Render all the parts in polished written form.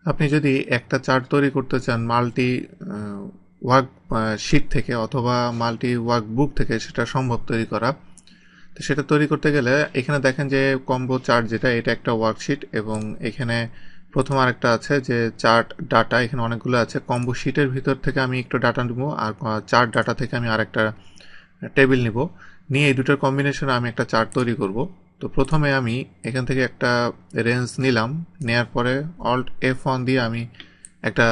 আপনি যদি একটা চার্ট তৈরি করতে চান মাল্টি ওয়ার্ক শিট থেকে অথবা মাল্টি ওয়ার্ক বুক থেকে, সেটা সম্ভব তৈরি করা। তো সেটা তৈরি করতে গেলে এখানে দেখেন যে কম্বো চার্ট যেটা, এটা একটা ওয়ার্কশিট, এবং এখানে প্রথম আরেকটা আছে যে চার্ট ডাটা, এখানে অনেকগুলো আছে। কম্বো শিটের ভিতর থেকে আমি একটু ডাটা নিব, আর চার্ট ডাটা থেকে আমি আরেকটা টেবিল নিব, নিয়ে এই দুটোর কম্বিনেশনে আমি একটা চার্ট তৈরি করব। তো প্রথমে আমি এখান থেকে একটা রেঞ্জ নিলাম, নেয়ার পরে অল্ট F1 দিয়ে আমি একটা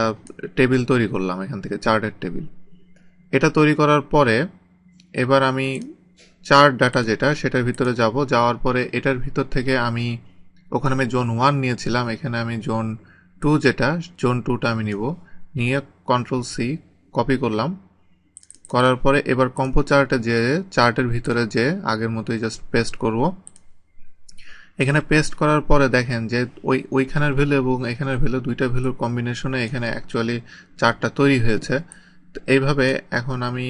টেবিল তৈরি করলাম, এখান থেকে চার্টের টেবিল। এটা তৈরি করার পরে এবার আমি চার্ট ডাটা যেটা, সেটার ভিতরে যাব, যাওয়ার পরে এটার ভিতর থেকে আমি, ওখানে আমি জোন 1 নিয়েছিলাম, এখানে আমি জোন 2 যেটা, জোন 2টা আমি নিব, নিয়ে Ctrl+C কপি করলাম। করার পরে এবার কম্পো চার্টে যে, চার্টের ভিতরে যে আগের মতোই জাস্ট পেস্ট করব। এখানে পেস্ট করার পরে দেখেন যে ওইখানের ভ্যালু এবং এখানের ভ্যালু, দুইটা ভ্যালুর কম্বিনেশনে এখানে অ্যাকচুয়ালি চার্টটা তৈরি হয়েছে। তো এইভাবে এখন আমি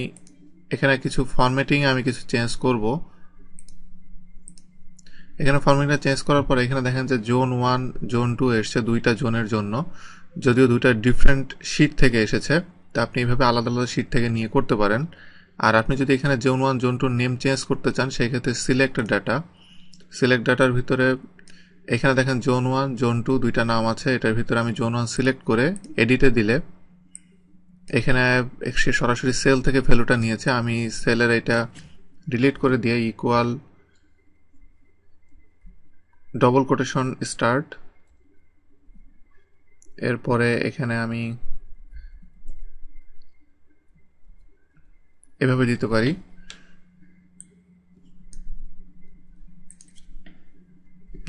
এখানে কিছু ফরম্যাটিং আমি কিছু চেঞ্জ করব। এখানে ফরম্যাটিংটা চেঞ্জ করার পরে এখানে দেখেন যে জোন 1 জোন 2 এসছে, দুইটা জোনের জন্য, যদিও দুইটা ডিফারেন্ট শিট থেকে এসেছে। তা আপনি এইভাবে আলাদা আলাদা শিট থেকে নিয়ে করতে পারেন। আর আপনি যদি এখানে জোন 1 জোন 2 নেম চেঞ্জ করতে চান, সেই ক্ষেত্রে সিলেক্ট ডাটা, সিলেক্ট ডাটার ভিতরে এখানে দেখেন জোন 1 জোন 2 দুইটা নাম আছে, এটার ভিতরে আমি জোন 1 সিলেক্ট করে এডিটে দিলে এখানে সে সরাসরি সেল থেকে ভ্যালুটা নিয়েছে। আমি সেলের এটা ডিলিট করে দিয়ে ইকুয়াল ডবল কোটেশন স্টার্ট, এরপরে এখানে আমি এভাবে দিতে পারি,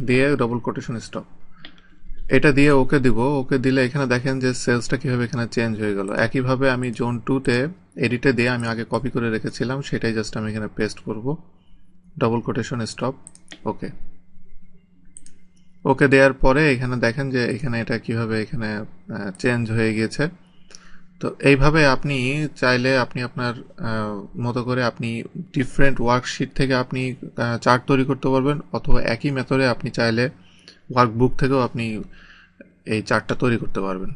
দিয়ে ডবল কোটেশন স্টপ, এটা দিয়ে ওকে দিব। ওকে দিলে এখানে দেখেন যে সেলসটা কিভাবে এখানে চেঞ্জ হয়ে গেল। একইভাবে আমি জোন 2তে এডিটে দিয়ে আমি আগে কপি করে রেখেছিলাম, সেটাই জাস্ট আমি এখানে পেস্ট করব, ডবল কোটেশন স্টপ, ওকে। ওকে দেওয়ার পরে এখানে দেখেন যে এখানে এটা কিভাবে এখানে চেঞ্জ হয়ে গিয়েছে। তো এইভাবে আপনি চাইলে আপনি আপনার মতো করে আপনি ডিফারেন্ট ওয়ার্কশিট থেকে আপনি চার্ট তৈরি করতে পারবেন, অথবা একই মেথডে আপনি চাইলে ওয়ার্কবুক থেকেও আপনি এই চার্টটা তৈরি করতে পারবেন।